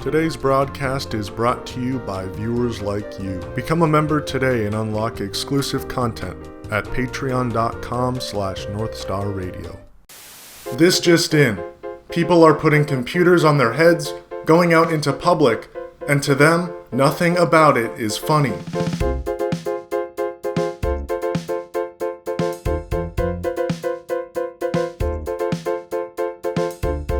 Today's broadcast is brought to you by viewers like you. Become a member today and unlock exclusive content at patreon.com/NorthstarRadio. This just in. People are putting computers on their heads, going out into public, and to them, nothing about it is funny.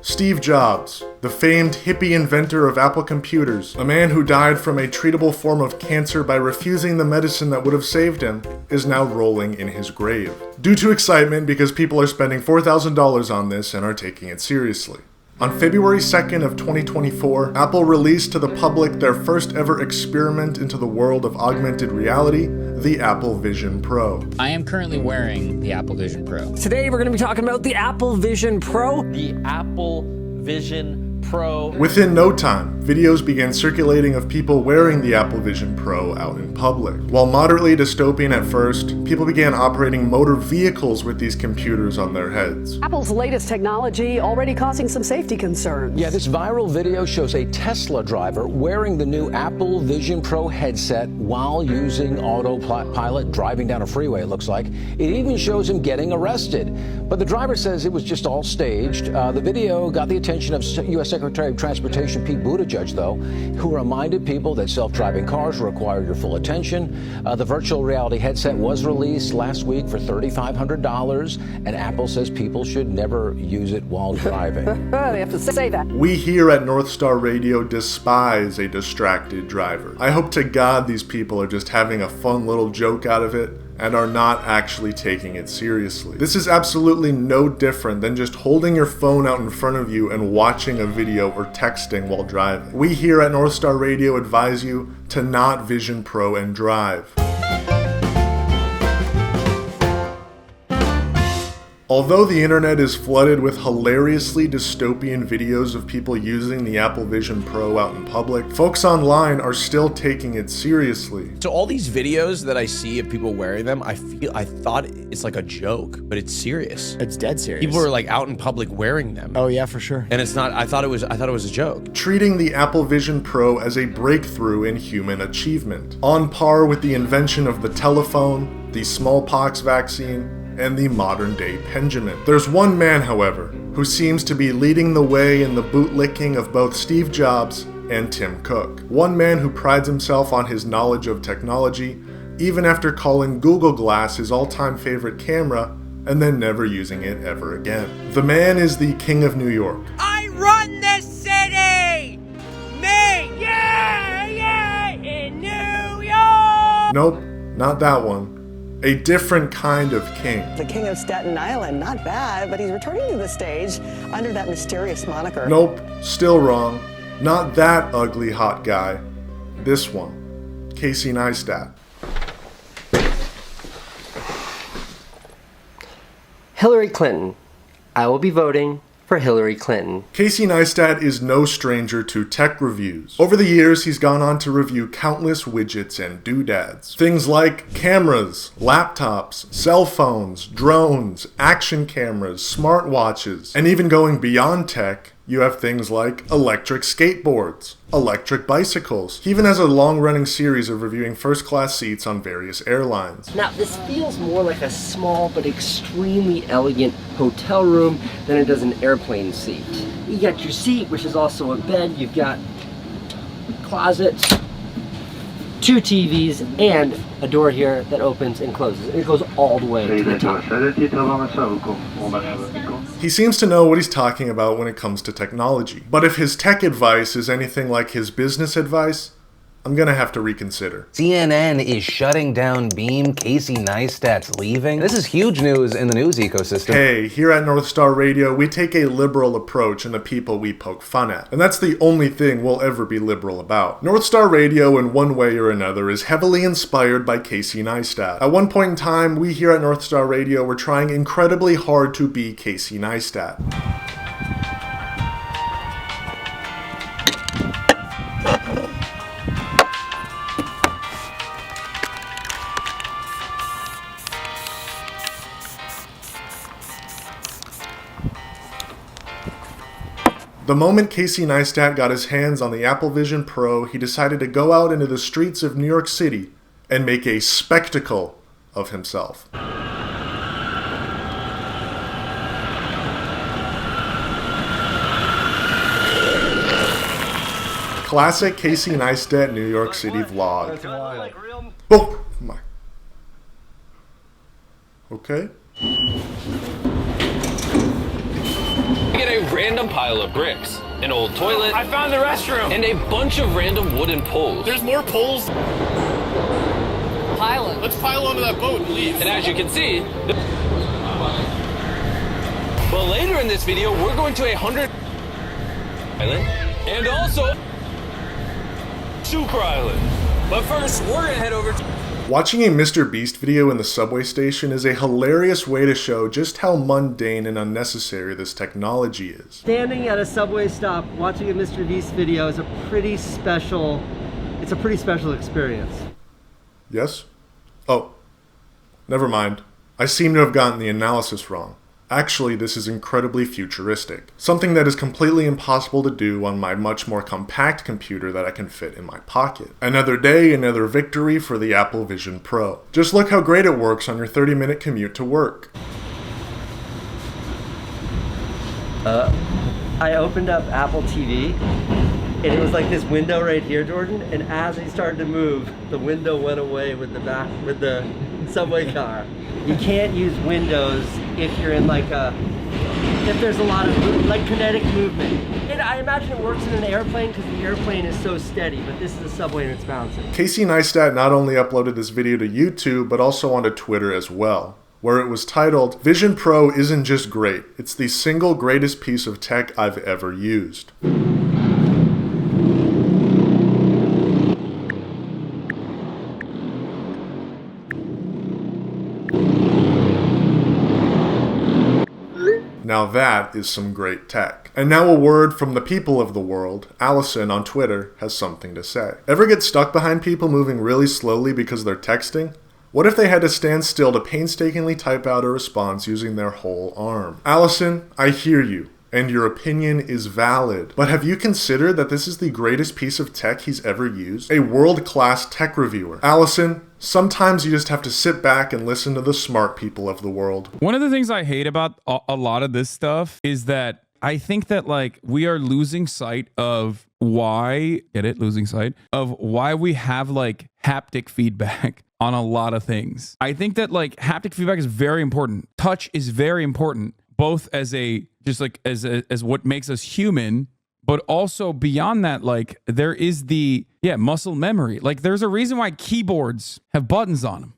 Steve Jobs, the famed hippie inventor of Apple computers, a man who died from a treatable form of cancer by refusing the medicine that would have saved him, is now rolling in his grave. Due to excitement because people are spending $4,000 on this and are taking it seriously. On February 2nd of 2024, Apple released to the public their first ever experiment into the world of augmented reality, the Apple Vision Pro. I am currently wearing the Apple Vision Pro. Today we're going to be talking about the Apple Vision Pro. The Apple Vision Pro. Within no time, videos began circulating of people wearing the Apple Vision Pro out in public. While moderately dystopian at first, people began operating motor vehicles with these computers on their heads. Apple's latest technology already causing some safety concerns. Yeah, this viral video shows a Tesla driver wearing the new Apple Vision Pro headset while using autopilot, driving down a freeway, it looks like. It even shows him getting arrested. But the driver says it was just all staged. The video got the attention of U.S. Secretary of Transportation Pete Buttigieg, though, who reminded people that self-driving cars require your full attention. The virtual reality headset was released last week for $3,500, and Apple says people should never use it while driving. They have to say that. We here at North Star Radio despise a distracted driver. I hope to God these people are just having a fun little joke out of it and are not actually taking it seriously. This is absolutely no different than just holding your phone out in front of you and watching a video or texting while driving. We here at North Star Radio advise you to not Vision Pro and drive. Although the internet is flooded with hilariously dystopian videos of people using the Apple Vision Pro out in public, folks online are still taking it seriously. So all these videos that I see of people wearing them, I thought it's like a joke, but it's serious. It's dead serious. People are like out in public wearing them. Oh yeah, for sure. And it's not, I thought it was a joke. Treating the Apple Vision Pro as a breakthrough in human achievement, on par with the invention of the telephone, the smallpox vaccine, and the modern-day pendulum. There's one man, however, who seems to be leading the way in the bootlicking of both Steve Jobs and Tim Cook. One man who prides himself on his knowledge of technology, even after calling Google Glass his all-time favorite camera, and then never using it ever again. The man is the King of New York. I run this city! Me! Yeah! In New York! Nope, not that one. A different kind of king. The King of Staten Island, not bad, but he's returning to the stage under that mysterious moniker. Nope, still wrong. Not that ugly hot guy. This one, Casey Neistat. Hillary Clinton. I will be voting for Hillary Clinton. Casey Neistat is no stranger to tech reviews. Over the years, he's gone on to review countless widgets and doodads. Things like cameras, laptops, cell phones, drones, action cameras, smartwatches, and even going beyond tech, you have things like electric skateboards, electric bicycles. He even has a long-running series of reviewing first-class seats on various airlines. Now, this feels more like a small but extremely elegant hotel room than it does an airplane seat. You got your seat, which is also a bed. You've got closets, 2 TVs, and a door here that opens and closes. It goes all the way to the top. He seems to know what he's talking about when it comes to technology. But if his tech advice is anything like his business advice, I'm gonna have to reconsider. CNN is shutting down Beam. Casey Neistat's leaving. This is huge news in the news ecosystem. Hey, here at North Star Radio, we take a liberal approach in the people we poke fun at. And that's the only thing we'll ever be liberal about. North Star Radio, in one way or another, is heavily inspired by Casey Neistat. At one point in time, we here at North Star Radio were trying incredibly hard to be Casey Neistat. The moment Casey Neistat got his hands on the Apple Vision Pro, he decided to go out into the streets of New York City and make a spectacle of himself. Classic Casey Neistat New York City vlog. Oh my. Okay. Get a random pile of bricks, an old toilet. I found the restroom. And a bunch of random wooden poles. There's more poles. Pile it. Let's pile onto that boat and leave. And as you can see, but later in this video, we're going to 100 Island and also Super Island. But first, we're gonna head over to Watching a Mr. Beast video in the subway station is a hilarious way to show just how mundane and unnecessary this technology is. Standing at a subway stop watching a Mr. Beast video is a pretty special experience. Yes? Oh, never mind. I seem to have gotten the analysis wrong. Actually, this is incredibly futuristic. Something that is completely impossible to do on my much more compact computer that I can fit in my pocket. Another day, another victory for the Apple Vision Pro. Just look how great it works on your 30-minute commute to work. I opened up Apple TV, and it was like this window right here, Jordan, and as I started to move, the window went away with the subway car. You can't use windows if you're in if there's a lot of kinetic movement. And I imagine it works in an airplane because the airplane is so steady, but this is a subway and it's bouncing. Casey Neistat not only uploaded this video to YouTube, but also onto Twitter as well, where it was titled, "Vision Pro isn't just great, it's the single greatest piece of tech I've ever used." Now that is some great tech. And now a word from the people of the world. Allison on Twitter has something to say. Ever get stuck behind people moving really slowly because they're texting? What if they had to stand still to painstakingly type out a response using their whole arm? Allison, I hear you, and your opinion is valid. But have you considered that this is the greatest piece of tech he's ever used? A world-class tech reviewer. Allison, sometimes you just have to sit back and listen to the smart people of the world. One of the things I hate about a lot of this stuff is that I think that we are losing sight of why, of why we have haptic feedback on a lot of things. I think that haptic feedback is very important. Touch is very important, both as as what makes us human, but also beyond that, there is the muscle memory. There's a reason why keyboards have buttons on them,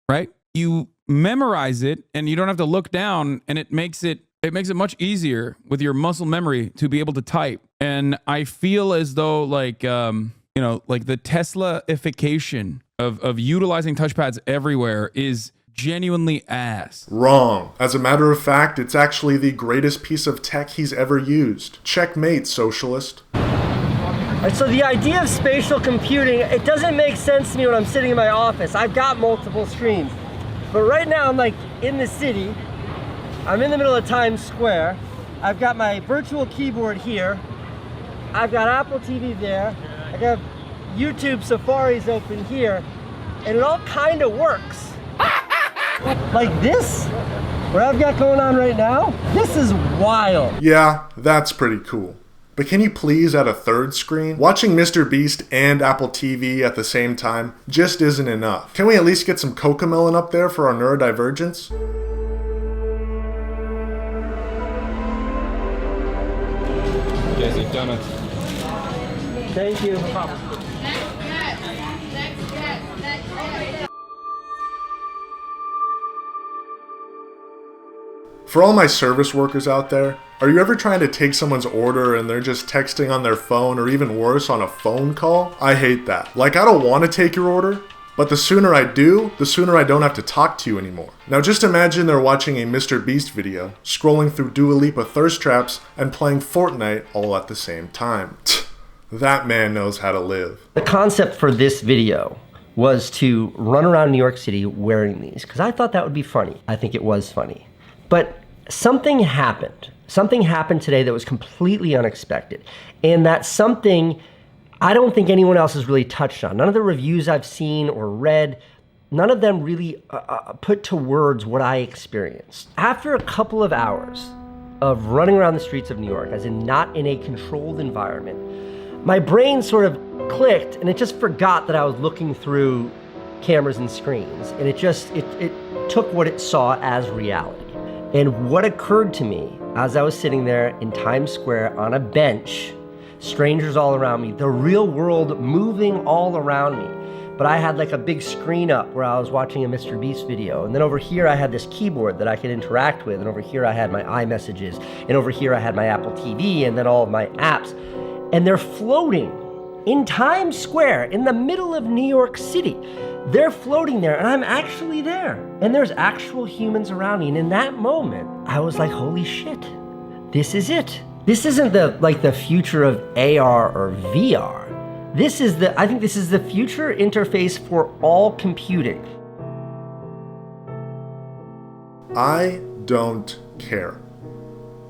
right? You memorize it and you don't have to look down, and it makes it much easier with your muscle memory to be able to type. And I feel as though the Tesla-ification of utilizing touchpads everywhere is genuinely ass. Wrong. As a matter of fact, it's actually the greatest piece of tech he's ever used. Checkmate, socialist. So the idea of spatial computing, it doesn't make sense to me when I'm sitting in my office. I've got multiple screens. But right now I'm in the city. I'm in the middle of Times Square. I've got my virtual keyboard here. I've got Apple TV there. I got YouTube Safari's open here. And it all kind of works. Like this, what I've got going on right now, this is wild. Yeah, that's pretty cool. But can you please add a third screen? Watching Mr. Beast and Apple TV at the same time just isn't enough. Can we at least get some Cocomelon up there for our neurodivergence? You guys have done it. Thank you. For all my service workers out there, are you ever trying to take someone's order and they're just texting on their phone, or even worse, on a phone call? I hate that. I don't want to take your order, but the sooner I do, the sooner I don't have to talk to you anymore. Now just imagine they're watching a Mr. Beast video, scrolling through Dua Lipa thirst traps, and playing Fortnite all at the same time. That man knows how to live. The concept for this video was to run around New York City wearing these, because I thought that would be funny. I think it was funny. But something happened. Something happened today that was completely unexpected. And that something I don't think anyone else has really touched on. None of the reviews I've seen or read, none of them really put to words what I experienced. After a couple of hours of running around the streets of New York, as in not in a controlled environment, my brain sort of clicked and it just forgot that I was looking through cameras and screens. And it took what it saw as reality. And what occurred to me as I was sitting there in Times Square on a bench, strangers all around me, the real world moving all around me. But I had like a big screen up where I was watching a Mr. Beast video. And then over here I had this keyboard that I could interact with. And over here I had my iMessages. And over here I had my Apple TV and then all of my apps. And they're floating in Times Square in the middle of New York City. They're floating there and I'm actually there. And there's actual humans around me. And in that moment, I was like, holy shit, this is it. This isn't the future of AR or VR. I think this is the future interface for all computing. I don't care.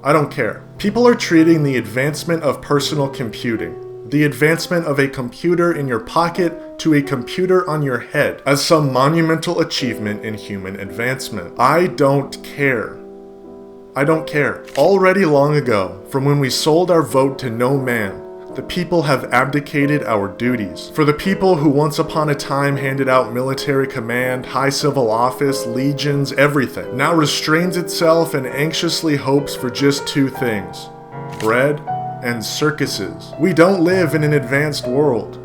I don't care. People are treating the advancement of personal computing, the advancement of a computer in your pocket to a computer on your head, as some monumental achievement in human advancement. I don't care. I don't care. Already long ago, from when we sold our vote to no man, the people have abdicated our duties. For the people who once upon a time handed out military command, high civil office, legions, everything, now restrains itself and anxiously hopes for just two things: bread and circuses. We don't live in an advanced world.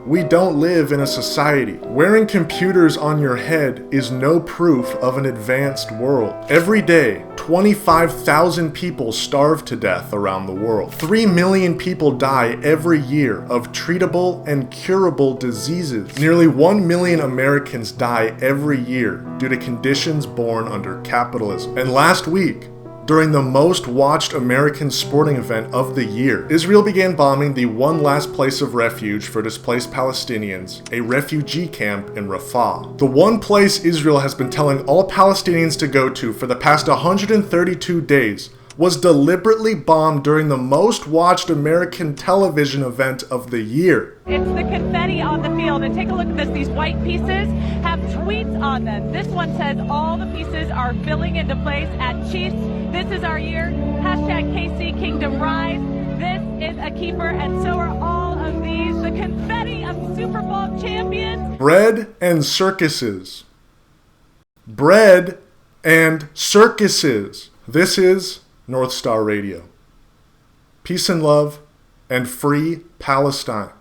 We don't live in a society. Wearing computers on your head is no proof of an advanced world. Every day, 25,000 people starve to death around the world. 3 million people die every year of treatable and curable diseases. Nearly 1 million Americans die every year due to conditions born under capitalism. And last week, during the most watched American sporting event of the year, Israel began bombing the one last place of refuge for displaced Palestinians, a refugee camp in Rafah. The one place Israel has been telling all Palestinians to go to for the past 132 days was deliberately bombed during the most watched American television event of the year. It's the confetti on the field, and take a look at this. These white pieces have tweets on them. This one says, all the pieces are filling into place at Chiefs. This is our year. Hashtag KC Kingdom Rise. This is a keeper, and so are all of these. The confetti of Super Bowl champions. Bread and circuses. Bread and circuses. This is North Star Radio. Peace and love, and free Palestine.